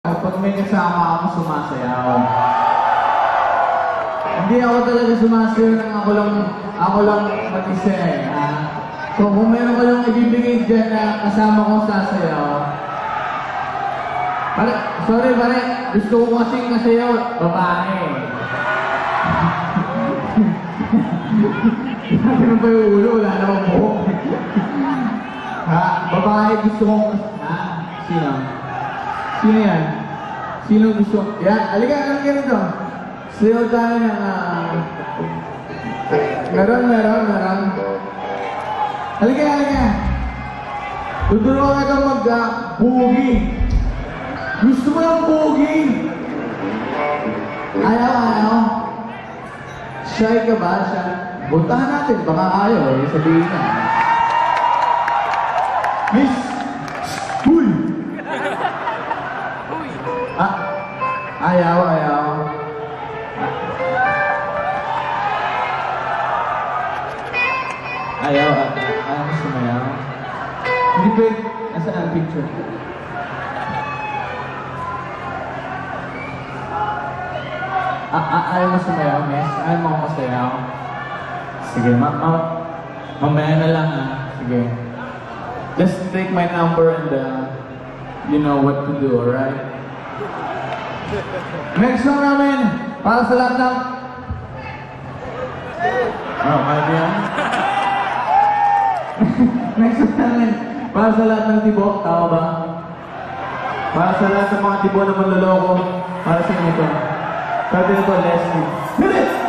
Pag may kasama ako, sumasayaw. Hindi ako talaga sumasayaw ng ako lang mag-isa eh. So kung meron kayong ibibigay dyan na kasama kong sasayaw, sorry pare, gusto ko kasing masayaw, babae. Ganun pa yung ulo, wala namang buhok. Babae gusto kong... Sino? Sino yan? Sino gusto? Yan, halika nito. Sayaw tayo ng... Meron. Halika. Tuturuan ka mag-boogie. Gusto mo ng boogie? Ayaw. Shy ka ba? Buntahan natin, baka ayaw eh, sabihin na. Miss! Huy! Ayaw. Ayaw sumayaw. Hindi pwede. Nasaan ang picture? Ayaw mo sumayaw, miss? Ayaw mo masayaw? Sige, mamaya na lang Sige. Just take my number and you know what to do, alright? Next song namin, para sa lahat ng... kaya yan? Next song namin, para sa lahat ng tibo, tama ba? Para sa lahat ng mga tibo na manloloko, para sa inyo ito. Sabi nito, Leslie. Hit it!